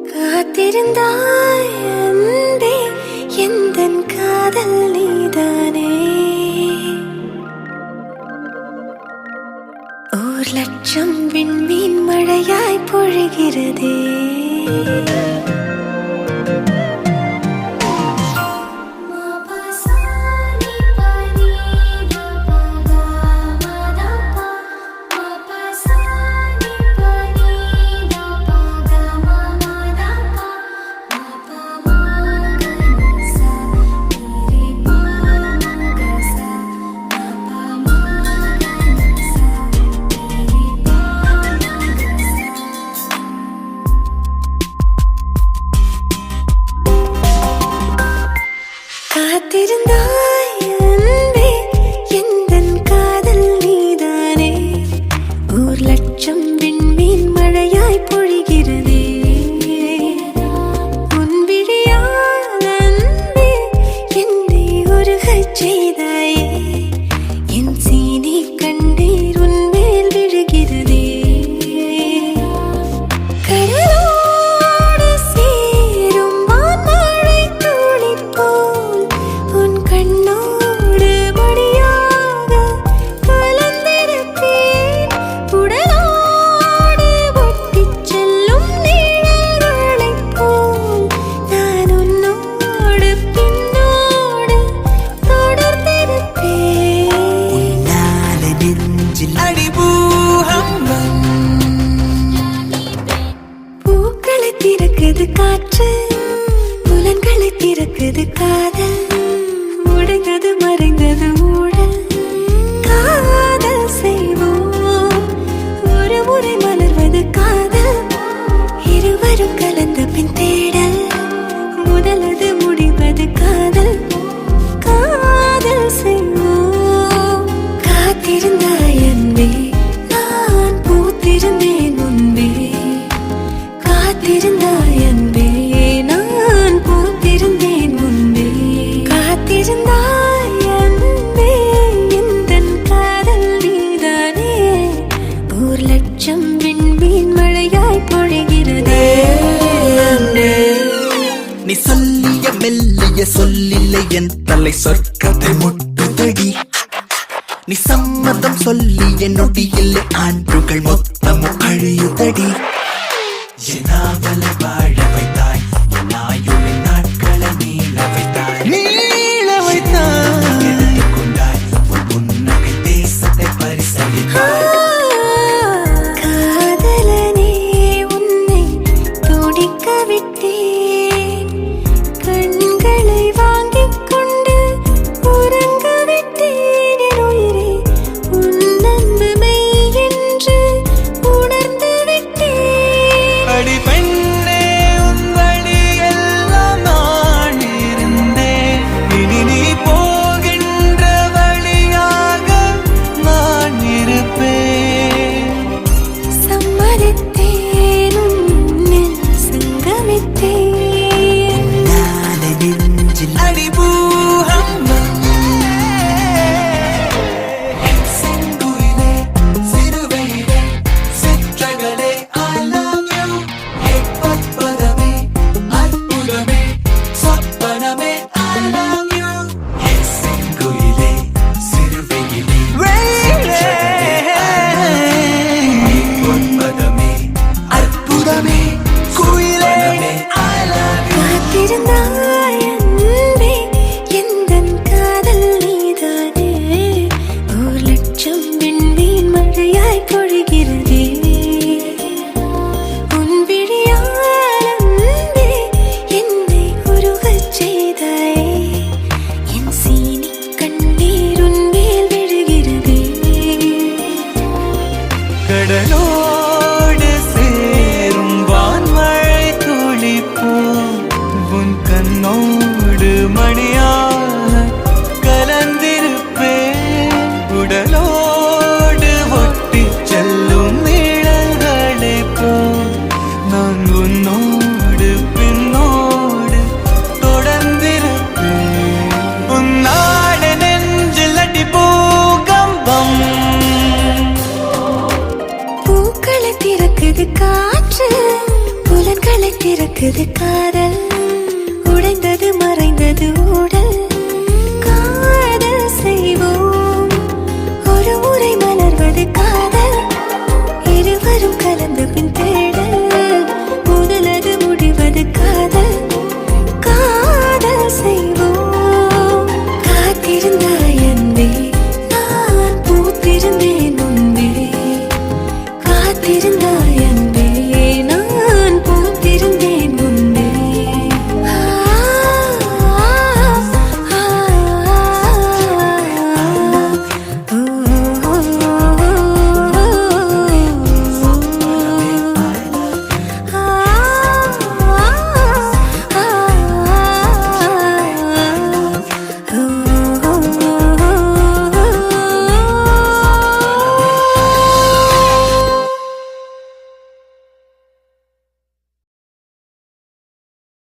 காத்திருந்தாய் அன்பே எந்தன் காதல் நீதானே. 1,00,000 விண்மீன் மழையாய் பொழிகிறதே. காத்திருந்தாய் அன்பே எந்தன் காதல் நீதானே. 1,00,000 விண்மீன் மழையாய் பொழிகிறதே. உன் விழியால் அன்பே என்னை உருகச் செய்தாயே. என் சீனி கண்ணீர் உன் மேல் விழுகிறதே. கடலோடு சேரும் வான்மழை துளி போல் உன் கண்ணோடு மடியாக கலந்திருப்பேன். உடலோடு ஒட்டிச் செல்லும் நிழல்களைப் போல் நான் உன்னோடு பின்னோடு தொடர்ந்திருப்பேன். உன்னால நெஞ்சில் அடிபூகம்பம். பூக்களை திறக்குது காற்று, புலன்களை திறக்குது காதல். உடைந்தது மறைந்தது ஊழல், காதல் செய்வோம். ஒரு முறை மலர்வது காதல், இருவரும் கலந்த பின் தேடல். முதலது முடிவது காதல், காதல் செய்வோம். காத்திருந்தாய் அன்பே நான் பூத்திருந்தேன் முன்பே. காத்திருந்தாய் அன்பே நான் பூத்திருந்தேன் முன்பே. காத்திருந்தாய் அன்பே எந்தன் காதல் நீதானே. 1,00,000 விண்மீன் மழையாய் பொழிகிறதே. நீ சொல்லிய மெல்லிய சொல்லில்லை என் தலை சொற்கதை முட்டுதடி. நீ சம்மதம் சொல்லிய நொடியில் ஆண்டுகள் மொத்தமும் அழியுதடி. என் ஆவலை வாழ வைத்தாய், என் ஆயுளின் நாட்களை நீள வைத்தாய், நீள வைத்தாய். எடுத்து கொண்டாய் உன் புன்னகை தேசத்தை பரிசளித்தாய். காதலனே உன்னை துடிக்க விட்டேன். கண்களை வாங்கிக் கொண்டு உறங்க விட்டேன். என் உயிரே உன் அன்பு மெய் என்று உணர்ந்து விட்டேன். அடி பெண்ணே பிறக்குது காற்று, புலன்களை திறக்குது காதல், உடைந்தது மறைந்தது உடல், காதல் செய்வோம், ஒரு முறை மலர்வது காதல், இருவரும் கலந்த பின் தேடல், முதலது முடிவது காதல், காதல் செய்வோம். காத்திருந்தாய் அன்பே, நான் பூத்திருந்தேன் முன்பே, காத்திருந்தாய் அன்பே.